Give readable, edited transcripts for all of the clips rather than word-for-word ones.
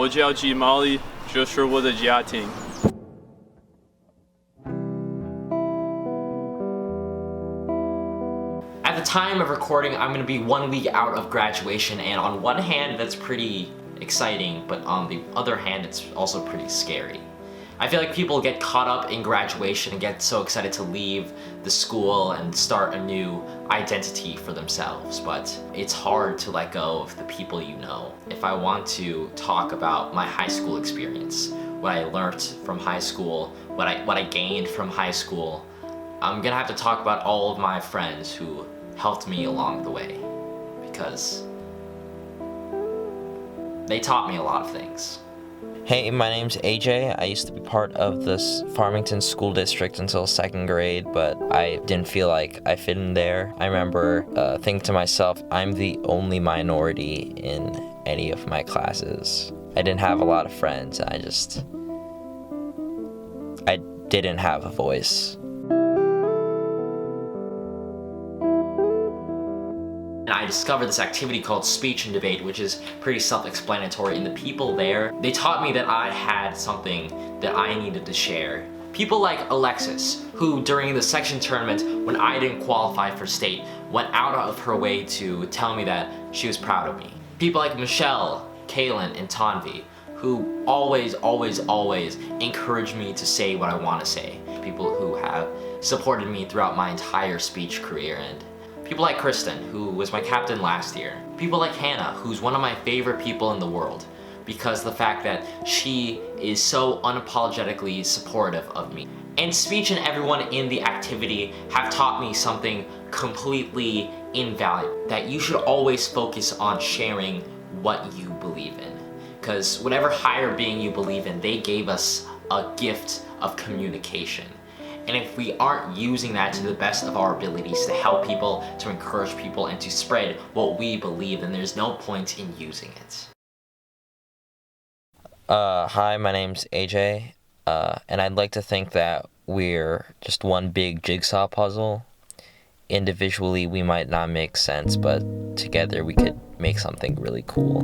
我叫吉毛利，这是我的家庭。At the time of recording, I'm going to be 1 week out of graduation, and on one hand, that's pretty exciting, but on the other hand, it's also pretty scary. I feel like people get caught up in graduation and get so excited to leave the school and start a new identity for themselves, but it's hard to let go of the people you know. If I want to talk about my high school experience, what I learned from high school, what I gained from high school, I'm gonna have to talk about all of my friends who helped me along the way, because they taught me a lot of things. Hey, my name's AJ. I used to be part of this Farmington school district until 2nd grade, but I didn't feel like I fit in there. I remember thinking to myself, I'm the only minority in any of my classes. I didn't have a lot of friends. I didn't have a voice. I discovered this activity called speech and debate, which is pretty self-explanatory, and the people there, they taught me that I had something that I needed to share. People like Alexis, who during the section tournament, when I didn't qualify for state, went out of her way to tell me that she was proud of me. People like Michelle, Kaylin, and Tanvi, who always encouraged me to say what I want to say. People who have supported me throughout my entire speech career, and people like Kristen, who was my captain last year. People like Hannah, who's one of my favorite people in the world, because the fact that she is so unapologetically supportive of me. And speech and everyone in the activity have taught me something completely invaluable, that you should always focus on sharing what you believe in. Because whatever higher being you believe in, they gave us a gift of communication. And if we aren't using that to the best of our abilities to help people, to encourage people, and to spread what we believe, then there's no point in using it. Hi, my name's AJ, and I'd like to think that we're just one big jigsaw puzzle. Individually, we might not make sense, but together we could make something really cool.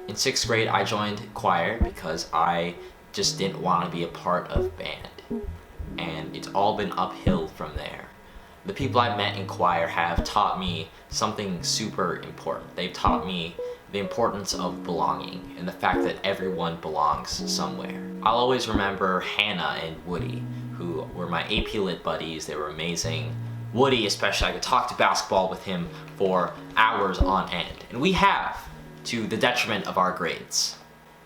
In 6th grade, I joined choir because I just didn't want to be a part of band. And it's all been uphill from there. The people I met in choir have taught me something super important. They've taught me the importance of belonging and the fact that everyone belongs somewhere. I'll always remember Hannah and Woody, who were my AP Lit buddies. They were amazing. Woody especially, I could talk to basketball with him for hours on end. And we have, to the detriment of our grades.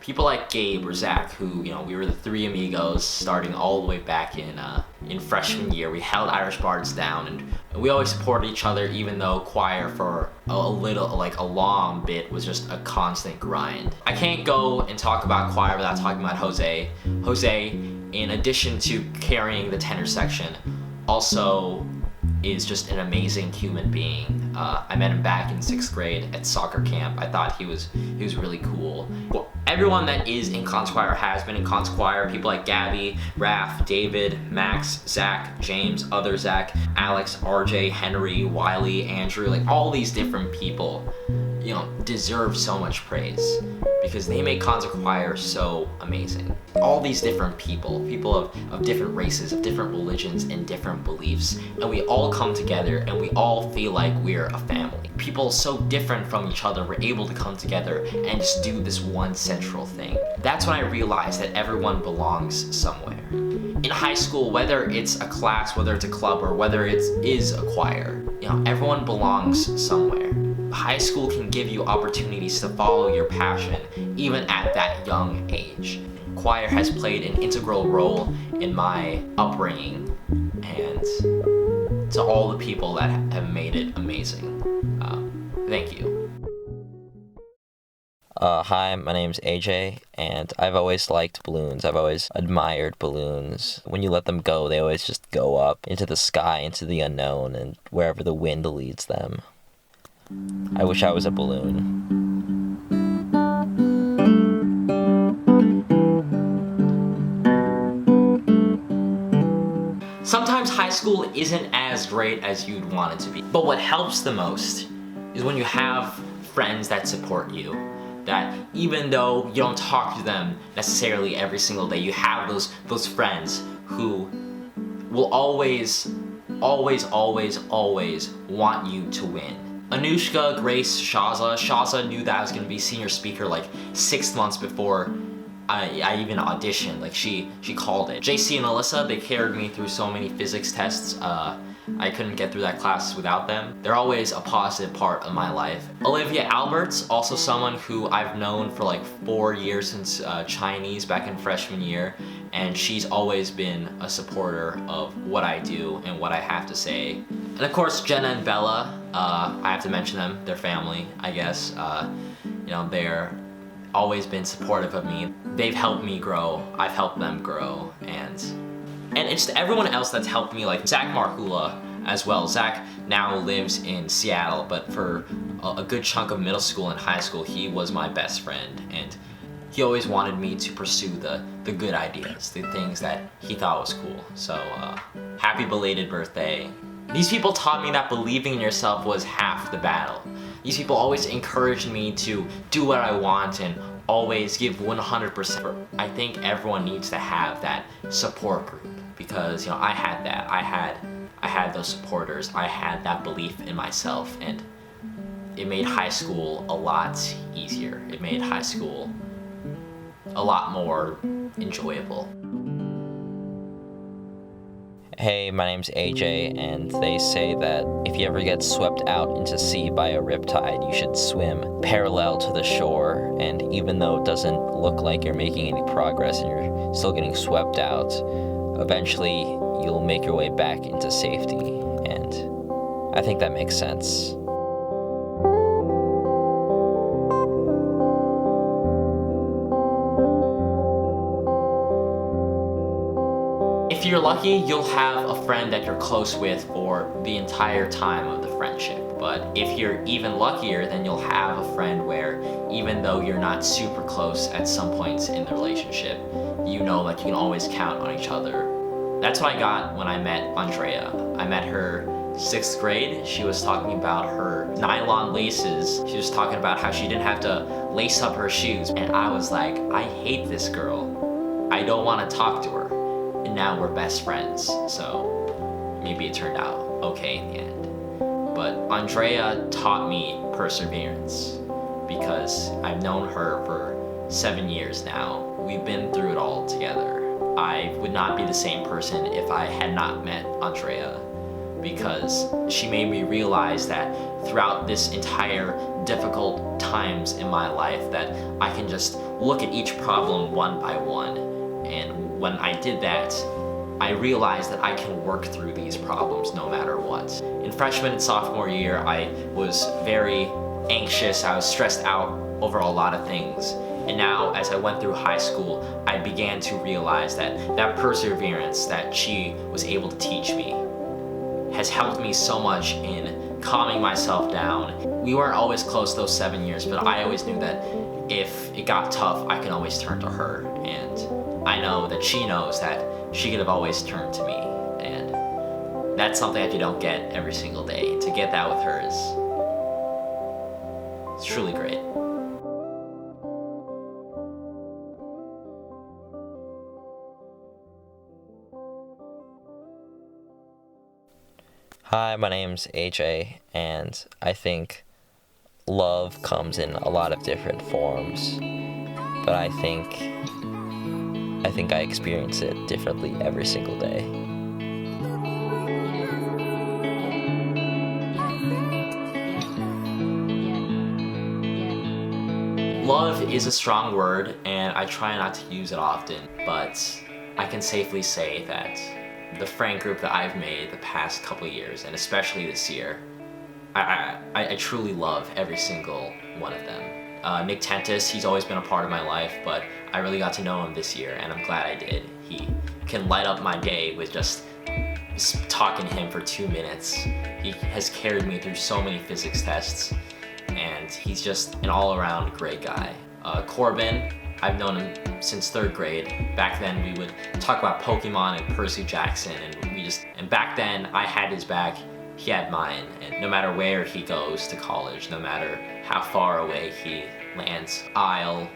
People like Gabe or Zach, who, we were the three amigos starting all the way back in freshman year. We held Irish Bards down, and we always supported each other, even though choir for a long bit was just a constant grind. I can't go and talk about choir without talking about Jose. Jose, in addition to carrying the tenor section, also is just an amazing human being. I met him back in 6th grade at soccer camp. I thought he was really cool. Well, everyone that is in Cons Choir has been in Cons Choir. People like Gabby, Raph, David, Max, Zach, James, other Zach, Alex, RJ, Henry, Wiley, Andrew, all these different people, deserve so much praise because they make Cons Choir so amazing. All these different people of different races, of different religions, and different beliefs, and we all come together and we all feel like we're a family. People so different from each other were able to come together and just do this one central thing. That's when I realized that everyone belongs somewhere. In high school, whether it's a class, whether it's a club, or whether it is a choir, everyone belongs somewhere. High school can give you opportunities to follow your passion, even at that young age. Choir has played an integral role in my upbringing, and to all the people that have made it amazing. Thank you. Hi, my name's AJ, and I've always liked balloons. I've always admired balloons. When you let them go, they always just go up into the sky, into the unknown, and wherever the wind leads them. I wish I was a balloon. Sometimes high school isn't as great as you'd want it to be. But what helps the most is when you have friends that support you. That even though you don't talk to them necessarily every single day, you have those friends who will always want you to win. Anushka, Grace, Shaza knew that I was gonna be senior speaker like 6 months before I even auditioned. Like she called it. JC and Alyssa, they carried me through so many physics tests. I couldn't get through that class without them. They're always a positive part of my life. Olivia Alberts, also someone who I've known for like 4 years since Chinese back in freshman year, and she's always been a supporter of what I do and what I have to say. And of course, Jenna and Bella, I have to mention them, they're family, I guess. You know, they're always been supportive of me. They've helped me grow, I've helped them grow, and it's everyone else that's helped me, like Zach Marhula as well. Zach now lives in Seattle, but for a good chunk of middle school and high school, he was my best friend, and he always wanted me to pursue the good ideas, the things that he thought was cool. So happy belated birthday. These people taught me that believing in yourself was half the battle. These people always encouraged me to do what I want and always give 100%. I think everyone needs to have that support group, because you know, I had that. I had those supporters. I had that belief in myself, and it made high school a lot easier. It made high school a lot more enjoyable. Hey, my name's AJ, and they say that if you ever get swept out into sea by a riptide, you should swim parallel to the shore, and even though it doesn't look like you're making any progress and you're still getting swept out, eventually you'll make your way back into safety, and I think that makes sense. If you're lucky, you'll have a friend that you're close with for the entire time of the friendship. But if you're even luckier, then you'll have a friend where even though you're not super close at some points in the relationship, you know that you can always count on each other. That's what I got when I met Andrea. I met her 6th grade. She was talking about her nylon laces. She was talking about how she didn't have to lace up her shoes. And I was like, I hate this girl. I don't want to talk to her. And now we're best friends, so maybe it turned out okay in the end. But Andrea taught me perseverance, because I've known her for 7 years now. We've been through it all together. I would not be the same person if I had not met Andrea, because she made me realize that throughout this entire difficult times in my life that I can just look at each problem one by one. And when I did that, I realized that I can work through these problems no matter what. In freshman and sophomore year, I was very anxious. I was stressed out over a lot of things. And now, as I went through high school, I began to realize that that perseverance that she was able to teach me has helped me so much in calming myself down. We weren't always close those 7 years, but I always knew that if it got tough, I can always turn to her. And I know that she knows that she could have always turned to me, and that's something that you don't get every single day. To get that with her is truly great. Hi, my name's AJ, and I think love comes in a lot of different forms, but I think I experience it differently every single day. Love is a strong word, and I try not to use it often, but I can safely say that the friend group that I've made the past couple years, and especially this year, I truly love every single one of them. Nick Tentis, he's always been a part of my life, but I really got to know him this year, and I'm glad I did. He can light up my day with just talking to him for 2 minutes. He has carried me through so many physics tests, and he's just an all-around great guy. Corbin, I've known him since 3rd grade. Back then we would talk about Pokemon and Percy Jackson, and back then I had his back, he had mine, and no matter where he goes to college, no matter how far away he lands,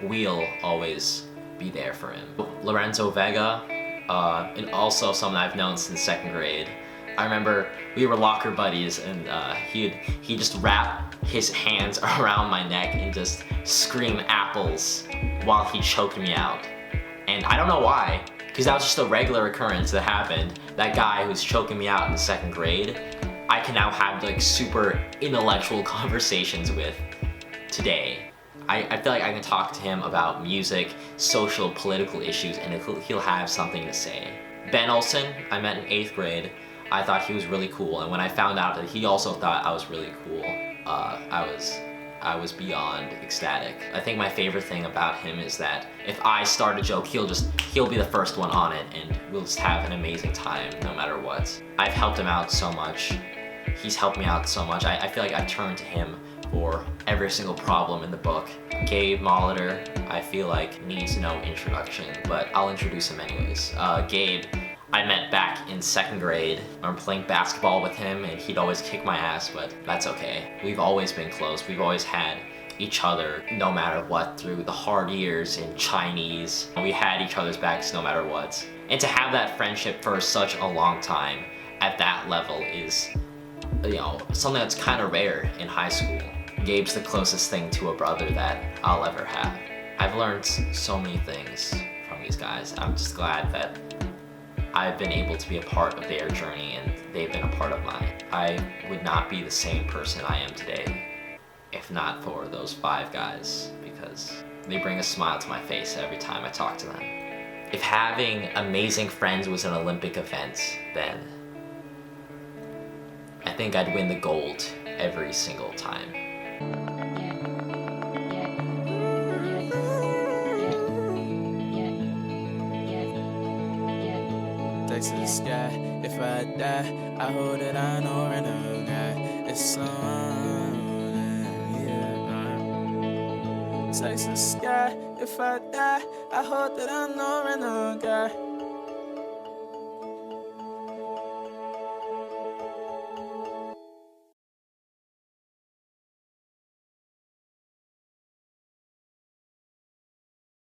we'll always be there for him. Lorenzo Vega, and also someone I've known since 2nd grade. I remember we were locker buddies, and he'd just wrap his hands around my neck and just scream apples while he choked me out. And I don't know why, because that was just a regular occurrence that happened. That guy who's choking me out in 2nd grade, I can now have like super intellectual conversations with today. I feel like I can talk to him about music, social, political issues, and he'll have something to say. Ben Olsen, I met in 8th grade. I thought he was really cool, and when I found out that he also thought I was really cool, I was beyond ecstatic. I think my favorite thing about him is that if I start a joke, he'll be the first one on it, and we'll just have an amazing time no matter what. I've helped him out so much. He's helped me out so much. I feel like I turn to him for every single problem in the book. Gabe Molitor, I feel like needs no introduction, but I'll introduce him anyways. Gabe, I met back in 2nd grade. I'm playing basketball with him, and he'd always kick my ass, but that's okay. We've always been close. We've always had each other no matter what through the hard years in Chinese. We had each other's backs no matter what. And to have that friendship for such a long time at that level is, something that's kind of rare in high school. Gabe's the closest thing to a brother that I'll ever have. I've learned so many things from these guys. I'm just glad that I've been able to be a part of their journey and they've been a part of mine. I would not be the same person I am today if not for those 5 guys, because they bring a smile to my face every time I talk to them. If having amazing friends was an Olympic event, then I think I'd win the gold every single time. To the sky. If I die, I hope that I know right now, God. It's on, yeah. Text the sky. If I die, I hope that I know right now, God.